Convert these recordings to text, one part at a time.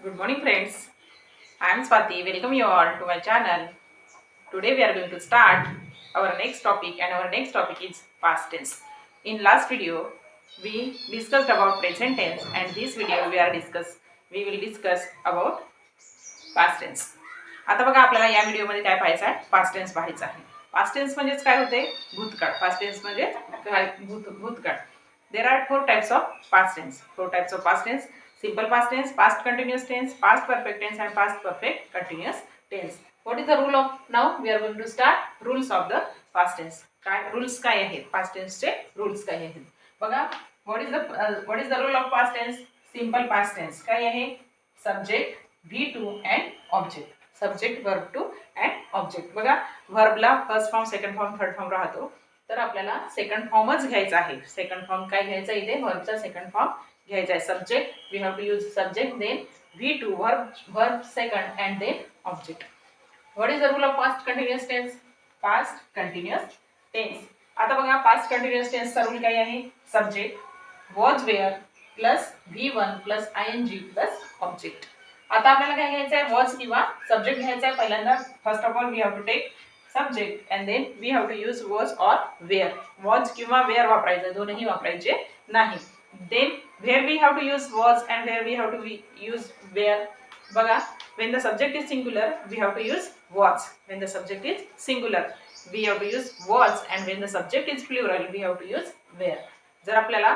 Good morning, friends. I am Swati. Welcome you all to my channel. Today we are going to start our next topic, and our next topic is past tense. In last video, we discussed about present tense, and this video we will discuss about past tense. आता बघा आपल्याला या व्हिडिओमध्ये काय पाहायचं आहे, past tense पाहायचं आहे. पास्ट टेन्स म्हणजेच काय होते, भूतकाळ. पास्ट टेन्स म्हणजे काय, भूतकाळ. There are 4 types of past tense. 4 types of past tense: simple past tense, past continuous tense, past perfect tense, and past perfect continuous tense. What is the rule of now? We are going to start rules of the past tense. काय rules काय आहेत, past tense चे rules काय आहेत बघा. what is the rule of past tense? simple past tense काय आहे, subject, V2 and object. Subject, verb two and object. बघा, वर्बला first form, second form, third form राहतो, तर आपल्याला सेकंड फॉर्मच घ्यायचा आहे. सेकंड फॉर्म काय घ्यायचा इथे, वर्बचा सेकंड फॉर्म घ्यायचा आहे. Subject, we have to use subject, then V2 verb second and then object. What is the rule of past continuous tense? Past continuous tense. आता बघा, पास्ट कंटिन्युअस टेन्सचा रूल काय आहे, subject, was, were plus V1 plus ING plus object. आता आपल्याला काय घ्यायचं आहे, वॉज किंवा सब्जेक्ट घ्यायचा आहे. पहिल्यांदा first of all we have to take subject and then we have to use was or were. Was किंवा वेअर वापरायचं, दोनही वापरायचे नाही. Then were we have to use was and were we have to use were. बघा, when the subject is singular we have to use was. when the subject is singular we have to use was, and when the subject is plural we have to use were. जर आपल्याला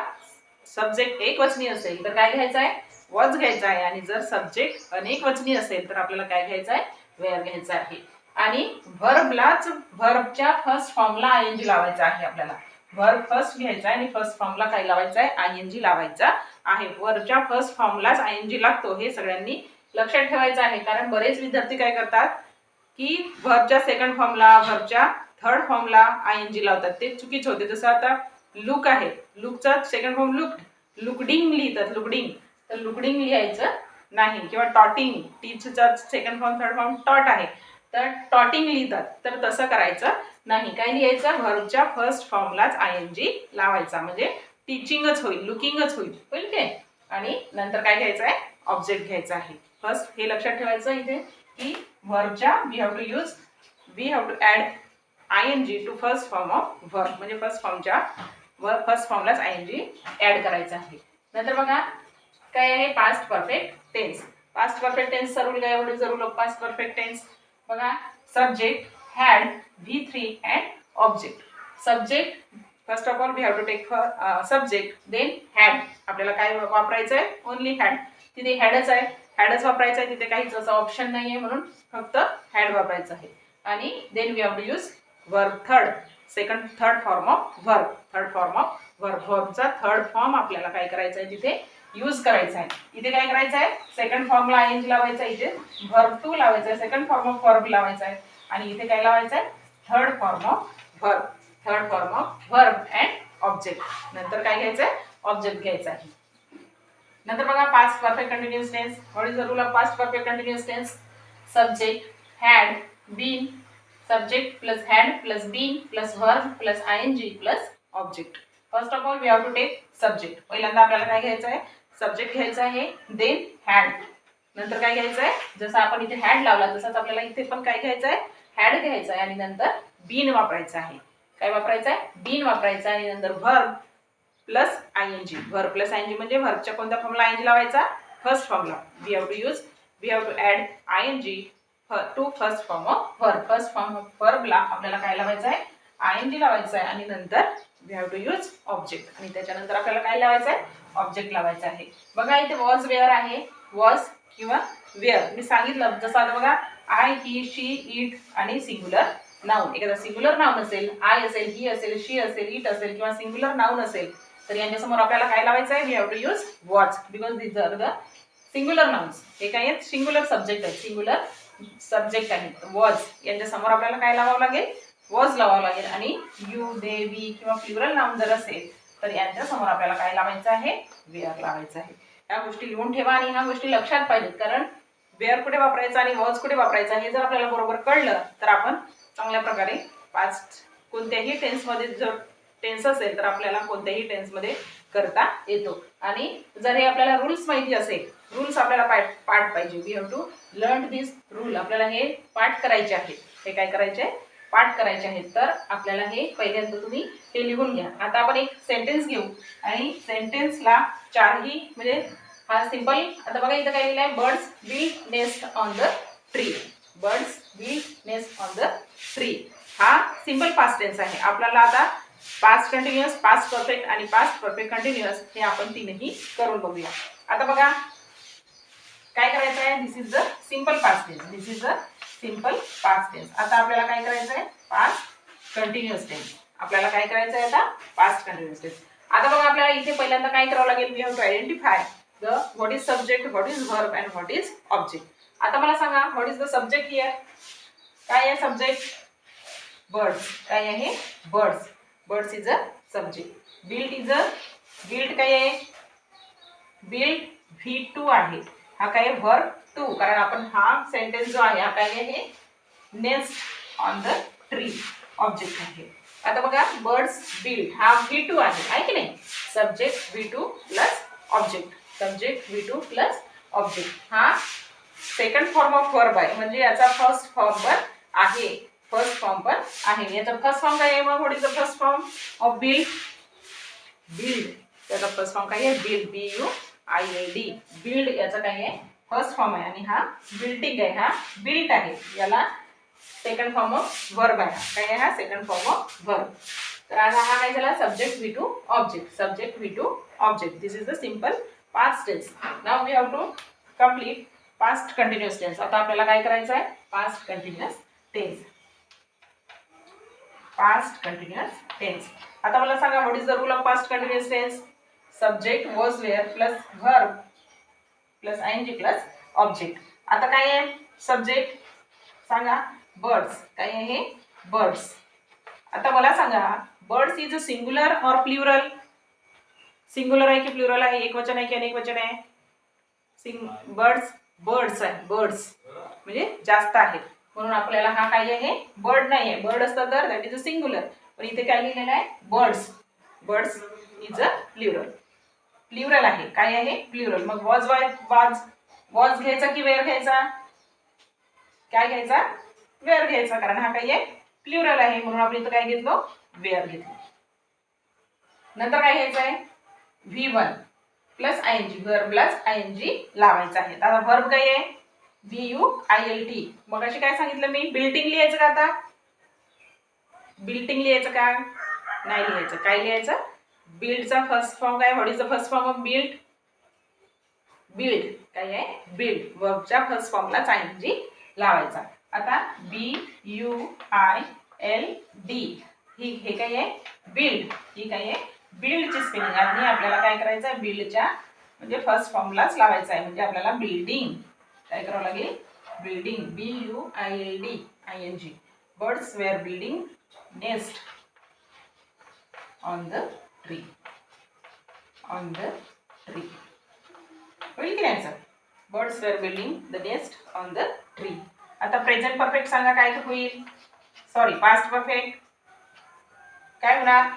subject एक वचनी असेल तर काय घ्यायचं आहे, was घ्यायचा आहे. आणि जर सब्जेक्ट अनेक वचनी असेल तर आपल्याला काय घ्यायचं आहे, वेअर घ्यायचं आहे. आणि वर्बच्या फर्स्ट फॉर्मला ING लावायचा आहे. आपल्याला वर्ब फर्स्ट घ्यायचा आहे आणि फर्स्ट फॉर्मला काय लावायचं आहे, ING लावायचा आहे. वर्बच्या फर्स्ट फॉर्मलाच ING लागतो, हे सगळ्यांनी लक्षात ठेवायचं आहे. कारण बरेच विद्यार्थी काय करतात की वर्बच्या सेकंड फॉर्मला, वर्बच्या थर्ड फॉर्मला ING लावतात, ते चुकीचं होते. जसं आता लुक आहे, लुकचा सेकंड फॉर्म लुकडिंग लिहितात, लुकडिंग, तर लुकडिंग लिहायचं नाही. किंवा टॉटिंग, टीचचा सेकंड फॉर्म थर्ड फॉर्म टॉट आहे, तर टॉटिंग लिहितात, तर तसं करायचं नाही. काय लिहायचं, वर्बच्या फर्स्ट फॉर्मलाच ING लावायचा, म्हणजे टीचिंगच होईल, लुकिंगच होईल काय. आणि नंतर काय घ्यायचं आहे, ऑब्जेक्ट घ्यायचा आहे. फर्स्ट हे लक्षात ठेवायचं इथे की वर्बच्या we have to add ING to first form of verb, म्हणजे फर्स्ट फॉर्मलाच ING ॲड करायचं आहे. नंतर बघा काय आहे, past perfect tense. Past perfect टेन्सचा रूल काय, what is the rule of past perfect tense? बघा, subject, had, V3 and object. Subject, first of all we have to take subject, then had. आपल्याला काय वापरायचं आहे, ओनली हॅड. तिथे हॅडच आहे, हॅडच वापरायचं आहे, तिथे काहीच असं ऑप्शन नाही आहे, म्हणून फक्त हॅड वापरायचं आहे. आणि then we have to use verb third form of verb. वर्बचा थर्ड फॉर्म आपल्याला काय करायचं आहे, तिथे यूज करायचा आहे. इथे काय करायचं आहे, सेकंड फॉर्मला ING लावायचा आहे, इथे वर्ब टू लावायचा आहे, सेकंड फॉर्म ऑफ वर्ब लावायचा आहे. आणि इथे काय लावायचं आहे, third form of verb and object. नंतर काय घ्यायचं आहे, ऑब्जेक्ट घ्यायचा आहे. नंतर बघा, past perfect continuous tense. What is the rule of past perfect continuous tense? Subject, had, been, subject plus had plus been plus verb plus ING plus object. First of all we have to take subject. पहिल्यांदा आपल्याला काय घ्यायचं आहे, subject घ्यायचा आहे, then had. नंतर काय घ्यायचं आहे, जसं आपण इथे हॅड लावला तसंच आपल्याला इथे पण काय घ्यायचं आहे, हॅड घ्यायचा आहे. आणि नंतर बीन वापरायचं आहे. काय वापरायचं आहे, बीन वापरायचं आहे. आणि नंतर verb plus ING. Verb plus ING म्हणजे वर्बच्या कोणत्या फॉर्मला ING लावायचा, फर्स्ट फॉर्मला. We have to add ING to first form of verb. First form of वर्बला आपल्याला काय लावायचं आहे, ING लावायचं आहे. आणि नंतर we have to use object. आणि त्याच्यानंतर आपल्याला काय लावायचं आहे, ऑब्जेक्ट लावायचं आहे. बघा, इथे वॉज, वेअर आहे. वॉज किंवा वेअर मी सांगितलं, जसं आता बघा, आय, ही, शी, इट आणि सिंग्युलर नाऊन. एखादा सिंग्युलर नाऊन असेल, आय असेल, ही असेल, शी असेल, इट असेल किंवा सिंग्युलर नाऊन असेल, तर यांच्यासमोर आपल्याला काय लावायचं आहे, we have to use was, because these are the singular nouns. हे काय आहेत, सिंग्युलर सब्जेक्ट आहेत, सिंग्युलर सब्जेक्ट आहेत. वॉज यांच्यासमोर आपल्याला काय लावावं लागेल, वॉज लावावं लागेल. आणि यू, दे, वी किंवा प्लुरल नाउन जर असेल तर यांच्या समोर आपल्याला काय लावायचं आहे, वेअर लावायचं आहे. ह्या गोष्टी लिहून ठेवा आणि ह्या गोष्टी लक्षात पाहिजेत. कारण वेअर कुठे वापरायचा आणि वॉज कुठे वापरायचा हे जर आपल्याला बरोबर कळलं तर आपण चांगल्या प्रकारे पास्ट कोणत्याही टेन्समध्ये जर टेन्स असेल तर आपल्याला कोणत्याही टेन्समध्ये करता येतो. आणि जर हे आपल्याला रूल्स माहिती असेल, रूल्स आपल्याला पाठ पाहिजे. We have to learn this rule. आपल्याला हे पाठ करायचे आहेत. हे काय करायचे? पाठ करायचे आहेत. तर आपल्याला हे पहिल्यांदा तुम्ही हे लिहून घ्या. आता आपण एक सेंटेन्स घेऊ आणि सेंटेन्सला चारही म्हणजे हा सिंपल. आता बघा इथं काय लिहिलं आहे? Birds build nest on the tree. Birds build nest on the tree. हा सिंपल पास्ट टेन्स आहे. आपल्याला आता पास्ट कंटिन्युअस, पास्ट परफेक्ट आणि पास्ट परफेक्ट कंटिन्युअस हे आपण तीनही करून बघूया. आता बघा काय करायचं आहे? This is the simple past tense. This is the simple past tense. आता आपल्याला काय करायचं आहे? Past continuous tense. आपल्याला काय करायचं आहे आता? Past continuous tense. आता बघा आपल्याला इथे पहिल्यांदा काय करावं लागेल? We have to identify the what is subject, what is verb and what is object. आता मला सांगा what is the subject here? काय आहे सब्जेक्ट? बर्ड्स. काय आहे? Birds. Birds is a subject. Build is a, build काय आहे? Build V2 आहे. हा काय आहे? Verb two. कारण आपण हा सेंटेन्स जो आहे हा काय आहे? Nest on the tree object आहे. आता बघा बर्ड्स बिल्ड हा V2 आहे की नाही? Subject V2 plus object. Subject V2 plus object हा सेकंड फॉर्म ऑफ वर्ब आहे. म्हणजे याचा फर्स्ट फॉर्म पण आहे. फर्स्ट फॉर्म पण आहे. याचा फर्स्ट फॉर्म काय आहे? मग what is the first form of build? Build. त्याचा फर्स्ट फॉर्म काय आहे? बिल्ड. BUILD. बिल्ड याचा काय आहे? फर्स्ट फॉर्म आहे. आणि हा बिल्डिंग आहे. हा बिल्ट आहे. याला सेकंड फॉर्म ऑफ वर्ब आहे. काय आहे? हा सेकंड फॉर्म ऑफ वर्ब. तर आता हा काय झाला? Subject V2 object. Subject V2 object. This is the simple past tense. Now we have to complete past continuous tense. आता आपल्याला काय करायचं आहे? Past continuous tense. Past continuous tense. आता मला सांगा what is the rule of past continuous tense? Subject was were plus verb plus ING plus object. आता काय आहे सब्जेक्ट? सांगा. बर्ड्स. काय आहे? बर्ड्स. आता मला सांगा बर्ड्स इज अ सिंगुलर और प्लुरल? सिंगुलर आहे की प्लुरल आहे? एक वचन आहे की अनेक वचन आहे? बर्ड्स. बर्ड्स आहे. बर्ड्स म्हणजे जास्त आहेत. म्हणून आपल्याला हा काय आहे? बर्ड नाही आहे. बर्ड असतं तर दॅट इज अ सिंगुलर. पण इथे काय लिहिलेलं आहे? Birds. Birds is a plural. Plural आहे. काय आहे? प्लुरल. मग वॉज वॉज घ्यायचा की वेअर घ्यायचा? काय घ्यायचा? वेअर घ्यायचा. कारण हा काय आहे? प्लुरल आहे. म्हणून आपण इथं काय घेतलो? वेअर घेतलो. नंतर काय घ्यायचं आहे? V1 plus ING. Verb plus ING लावायचा आहे. आता व्हर्ब काय आहे? BUILT. मग अशी काय सांगितलं मी? बिल्टिंग लिहायचं का आता? बिल्टिंग लिहायचं का? नाही लिहायचं. काय लिहायचं? बिल्डचा फर्स्ट फॉर्म काय? What is the first form of build? Build. काय आहे? बिल्ड. वर्बच्या फर्स्ट फॉर्मलाच ING लावायचा. आता BUILD. हे काय आहे? बिल्ड. ही काय आहे? बिल्डची स्पेलिंग. आणि आपल्याला काय करायचं आहे? बिल्डच्या म्हणजे फर्स्ट फॉर्मलाच लावायचं आहे. म्हणजे आपल्याला बिल्डिंग काय करावं लागेल? Building. BUILD ING. Birds were building nest on the tree. On the tree. होईल की नाही sir? Birds were building the nest on the tree. आता प्रेझेंट परफेक्ट सांगा काय होईल? सॉरी पास्ट परफेक्ट काय होणार?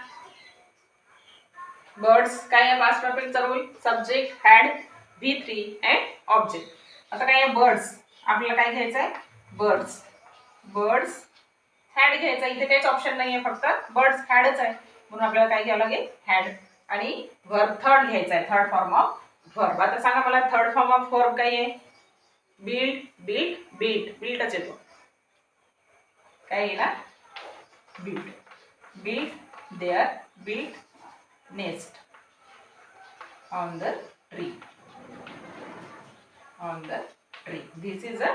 बर्ड्स काय आहे पास्ट परफेक्टचा rule? Subject had V3 and object. आता काय आहे? बर्ड्स. आपल्याला काय घ्यायचं आहे? बर्ड्स. बर्ड्स हॅड घ्यायचा. इथे काहीच ऑप्शन नाही आहे. फक्त बर्ड्स हॅडच आहे. म्हणून आपल्याला काय घ्यावं लागेल? हॅड. आणि व्हर्ब थर्ड घ्यायचा आहे. Third form of verb. आता सांगा मला थर्ड फॉर्म ऑफ व्हर्ब काय आहे? बिल्ड. बिल्ड. बिल्ट. बिल्टच येतो. काय येणार? Build. Build there. Build nest on the tree. On the tree. This is a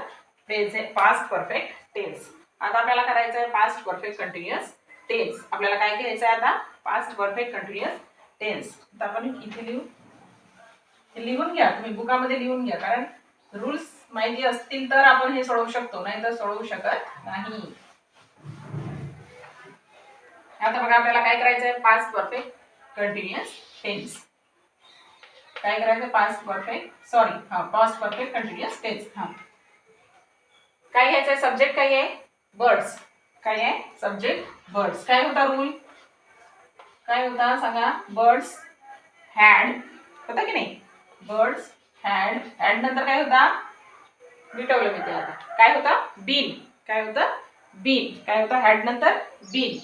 present past perfect tense. आता आपल्याला करायचं आहे पास्ट परफेक्ट कंटिन्युअस टेन्स. आपल्याला काय घ्यायचं आहे आता? Past perfect continuous tense. आता आपण इथे लिहून घ्या. तुम्ही बुकामध्ये लिहून घ्या. कारण रूल्स माहिती असतील तर आपण हे सोडवू शकतो. नाही तर सोडवू शकत नाही. आता बघा आपल्याला काय करायचं आहे? Past perfect continuous tense. काय करायचं? Past perfect sorry past perfect continuous tense. काय घ्यायचं? सब्जेक्ट काय आहे? बर्ड्स. काय आहे? Subject birds. काय होता रूल? काय होता सांगा? बर्ड्स हॅड होता की नाही? बर्ड्स हॅड नंतर काय होता, मिटवलं मी ते आता, काय होता बीन, काय होतं बीन, काय होतं हॅड नंतर बीन,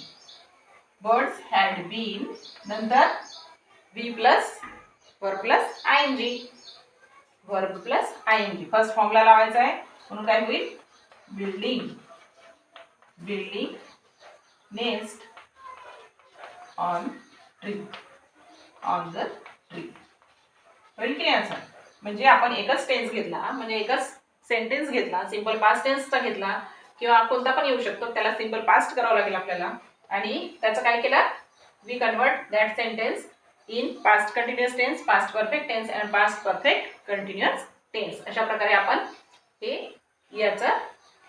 बर्ड्स हॅड बीन नंतर be plus verb plus ING, verb plus ING first फॉर्मला लावायचा आहे म्हणून काय होईल building, building nest on tree, on the tree, होईल की नाही असं. म्हणजे आपण एकच टेन्स घेतला, म्हणजे एकच सेंटेन्स घेतला, सिंपल पास्ट टेन्सचा घेतला किंवा कोणता पण येऊ शकतो, त्याला सिंपल पास्ट करावं लागेल आपल्याला, आणि त्याचं काय केलं, we convert that sentence in past continuous tense, past perfect tense and past perfect continuous tense. अशा प्रकारे आपण हे याचं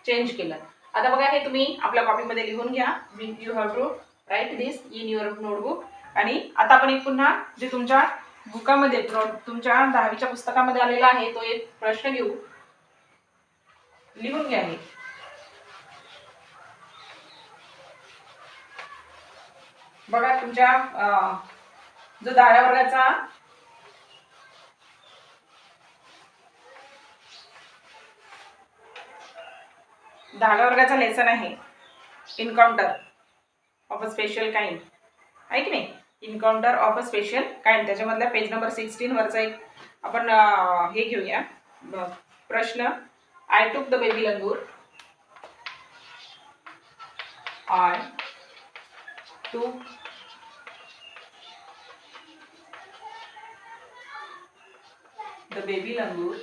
चेंज केलं. आता बघा हे तुम्ही आपल्या कॉपीमध्ये लिहून घ्या, you have to write this in your notebook. आणि आता आपण एक पुन्हा जे तुमच्या बुकामध्ये तुमच्या 10वीच्या पुस्तकामध्ये आलेला आहे तो एक प्रश्न घेऊ, लिहून घ्या. हे बघा तुमच्या जो 10व्या वर्गाचा लेसन आहे encounter of a special kind, आहे की नाही, encounter of a special kind, त्याच्यामधल्या पेज नंबर 16 वरचा एक आपण हे घेऊया प्रश्न. I took the baby langur, I took the baby langur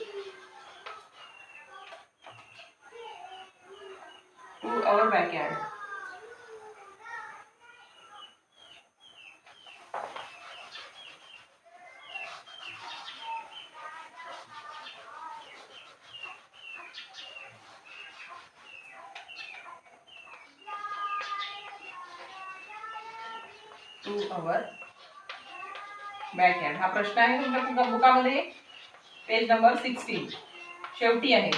to our backyard. To our backyard हा प्रश्न आहे तुमच्या बुकामध्ये पेज नंबर 16 शेवटी आहे,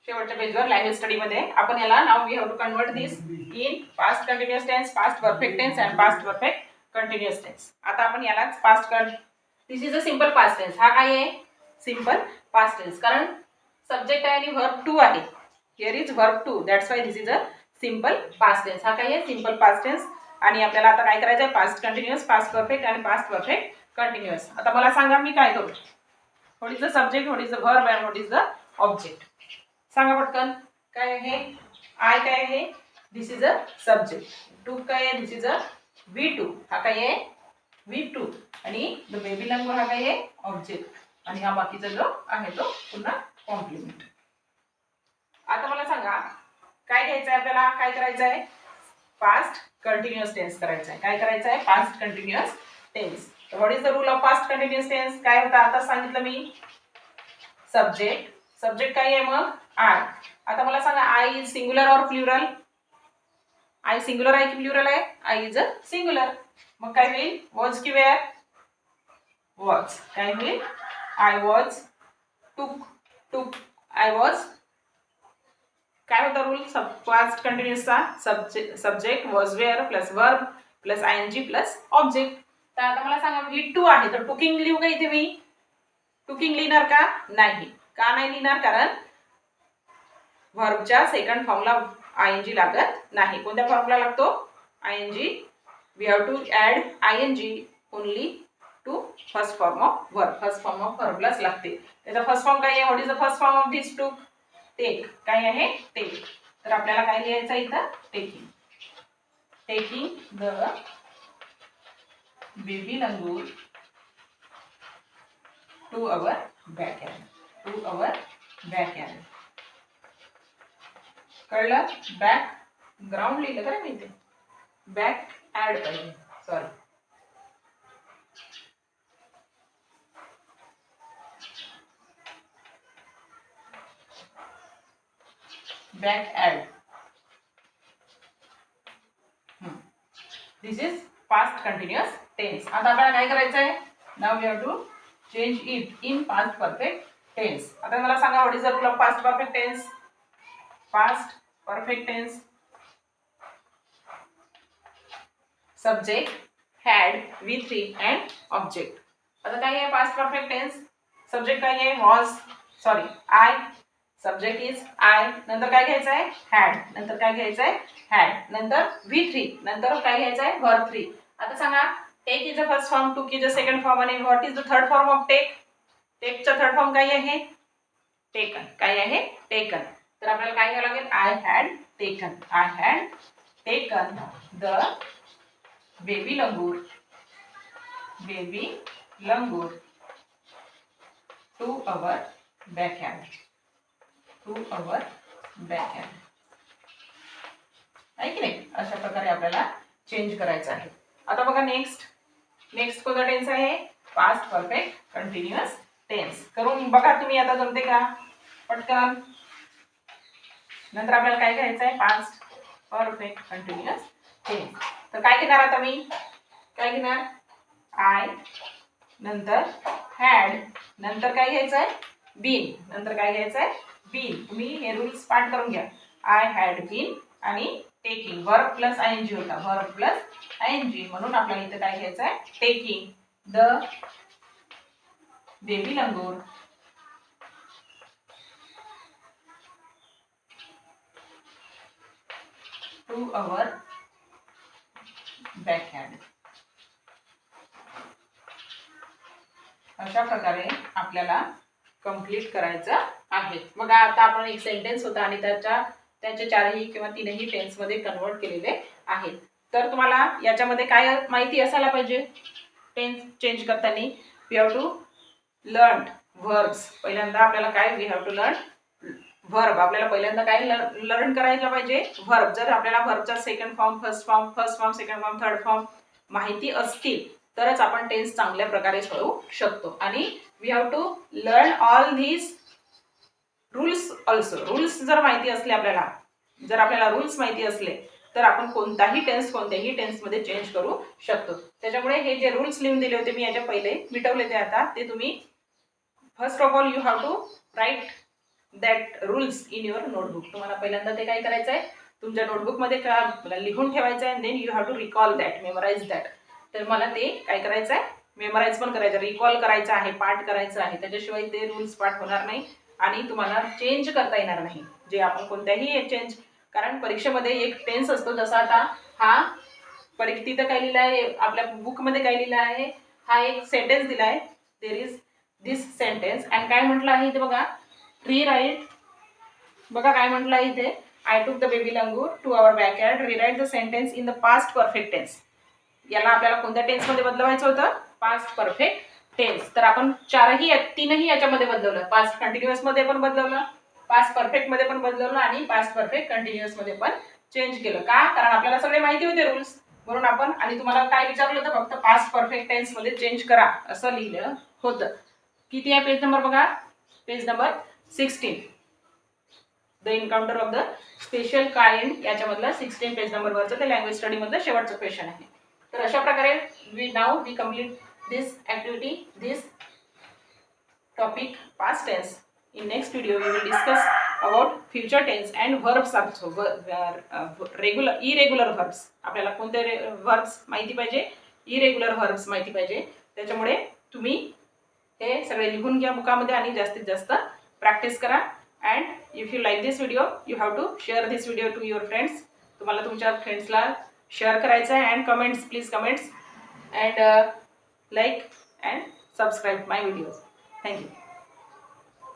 शेवटच्या पेजवर लँग्वेज स्टडीमध्ये. आपण याला नाव we have to convert this in past continuous tense, past perfect tense and past perfect continuous tense. आता आपण यालाच past this is a simple past tense. हा काय आहे सिंपल पास्ट टेन्स, कारण सब्जेक्ट आहे आणि वर्ब टू आहे, here is verb two, that's why this is a simple past tense. हा काय आहे सिंपल पास्ट टेन्स. आणि आपल्याला आता काय करायचं आहे पास्ट कंटिन्युअस, पास्ट परफेक्ट आणि पास्ट परफेक्ट कंटिन्युअस. आता मला सांगा मी काय करू, what is the subject, what is the verb and what is the object. सांगा पटकन काय आहे. आय काय आहे, this is a subject. To काय आहे, दिस इज अ V2, हा काय आहे V2. आणि द बेबी लंगूर हा काय आहे ऑब्जेक्ट, आणि हा बाकीचा जो आहे तो पुन्हा कॉम्प्लिमेंट. आता मला सांगा काय घ्यायचं आहे आपल्याला, काय करायचं आहे पास्ट कंटिन्युअस टेन्स करायचं आहे. काय करायचं आहे past continuous tense. What is the rule of past continuous tense, काय होता आता सांगितलं मी, सब्जेक्ट, सब्जेक्ट काय आहे मग आय. आता मला सांगा आय इज सिंग्युलर और प्लुरल, आय सिंग्युलर आहे की प्लुरल आहे, आय इज अ सिंग्युलर. मग काय होईल वॉज की वेअर, वॉज. काय होईल आय वॉज टूक, टूक आय वॉज. काय होता रूल पास्ट कंटिन्युअसचा, subject was were plus verb plus ING plus object. तर आता मला सांगा V2 आहे तर टुकिंग लिहू का इथे मी, टुकिंग लिहिणार का नाही, का नाही लिहिणार, कारण व्हर्बच्या सेकंड फॉर्मला आयएनजी लागत नाही. कोणत्या फॉर्मला लागतो ING, we have to add ING only to first form of verb, first form of वर्बलाच लागते. त्याचा फर्स्ट फॉर्म काय आहे, what is the first form of this took, take. काय आहे टेक. तर आपल्याला काय लिहायचं इथं taking, taking the baby langur to our backyard, to our backyard. कळलं, बॅक ग्राउंड लिहिलं का मी इथे, बॅक ॲड पाहिजे, sorry. Backyard, this is past continuous tense. आता आपल्याला काय करायचं आहे, नाव we have to change it in past perfect tense. आता मला सांगा what is the rule of past perfect tense, past perfect tense subject had V3 and object. आता काय आहे पास्ट परफेक्ट टेन्स, सब्जेक्ट काय आहे was sorry I subject is I नंतर काय घ्यायचं आहे हॅड नंतर काय घ्यायचं आहे हॅड नंतर V3 नंतर काय घ्यायचं आहे verb 3. आता सांगा take is the first form took is the second form आणि what is the third form of take. टेकचा थर्ड फॉर्म काय आहे टेकन. काय आहे टेकन. तर आपल्याला काय घ्यावं लागेल I had taken the baby langur to our backyard आहे की नाही. अशा प्रकारे आपल्याला चेंज करायचं आहे. आता बघा नेक्स्ट कोणता टेन्स आहे पास्ट परफेक्ट कंटिन्युअस टेन्स. करून बघा तुम्ही आता जमते का पटकन. नंतर आपल्याला काय करायचं आहे पास्ट परफेक्ट कंटिन्युअस टेन्स. तर काय घेणार आता मी काय घेणार आय नंतर हॅड नंतर काय घ्यायचं आहे बीन नंतर काय घ्यायचं आहे बीन. तुम्ही हे रूल्स पाठ करून घ्या. आय हॅड बीन आणि टेकिंग वर्ब प्लस आयएनजी होता वर्ब प्लस आयएनजी म्हणून आपल्याला इथे काय घ्यायचं आहे taking the baby langur to our backyard. अशा प्रकारे आपल्याला कंप्लीट करायचं आहे. मग आता आपण एक सेंटेन्स होता आणि त्याचे चारही किंवा तीनही टेन्स मध्ये कन्वर्ट केलेले आहेत. तर तुम्हाला याच्यामध्ये काय माहिती असायला पाहिजे टेन्स चेंज करताना we have to learn verbs. पहिल्यांदा आपल्याला काय we have to learn verb. आपल्याला पहिल्यांदा काय लर्न करायला पाहिजे व्हर्ब. जर आपल्याला व्हर्बचा second form first form second form third form माहिती असतील तरच आपण टेन्स चांगल्या प्रकारे सोडवू शकतो. आणि we have to learn all this rules also. Rules जर माहिती असले जर आपल्याला रूल्स माहिती असले तर आपण कोणत्याही टेन्समध्ये चेंज करू शकतो. त्याच्यामुळे हे जे रूल्स लिहून दिले होते मी याच्या पहिले मिटवले ते आता ते तुम्ही first of all you have to write that rules in your notebook. तुम्हाला पहिल्यांदा ते काय करायचं आहे तुमच्या नोटबुकमध्ये लिहून ठेवायचं आहे. Then you have to recall that memorize that. तर मला ते काय करायचं आहे मेमोराइज पण करायचं रिकॉल करायचं आहे पाठ करायचं आहे. त्याच्याशिवाय ते रूल्स पाठ होणार नाही आणि तुम्हाला चेंज करता येणार नाही जे आपण कोणत्याही चेंज. कारण परीक्षेमध्ये एक टेन्स असतो जसा आता हा तिथं काय लिहिलं आहे आपल्या बुकमध्ये काय लिहिलं आहे हा एक सेंटेन्स दिला आहे there is this sentence and काय म्हटलं आहे इथे बघा रीराईट. बघा काय म्हटलं आहे इथे I took the baby langur to our backyard rewrite the sentence in the past perfect tense. याला आपल्याला कोणत्या टेन्समध्ये बदलवायचं होतं पास्ट परफेक्ट टेन्स. तर आपण तीनही याच्यामध्ये बदलवलं. पास्ट कंटिन्युअस मध्ये पण बदलवलं पास्ट परफेक्ट मध्ये पण बदलवलं आणि पास्ट परफेक्ट कंटिन्युअस मध्ये पण चेंज केलं. का कारण आपल्याला सगळे माहिती होते रूल्स म्हणून आपण. आणि तुम्हाला काय विचारलं होतं फक्त पास्ट परफेक्ट टेन्स मध्ये चेंज करा असं लिहिलं होतं. किती आहे पेज नंबर बघा page number 16 the encounter of the special kind याच्यामधलं 16 पेज नंबरवरचं ते लँग्वेज स्टडी मधलं शेवटचं क्वेश्चन आहे. तर अशा प्रकारे we complete this activity this topic past tense. In next video we will discuss about future tense and verbs also. irregular verbs. आपल्याला कोणते verbs माहिती पाहिजे irregular verbs माहिती पाहिजे. त्याच्यामुळे तुम्ही हे सगळे लिहून घ्या बुकामध्ये आणि जास्तीत जास्त प्रॅक्टिस करा. And if you like this video you have to share this video to your friends. तुम्हाला तुमच्या फ्रेंड्सला शेअर करायचं आहे. And comments please comments and like and subscribe my videos. Thank you.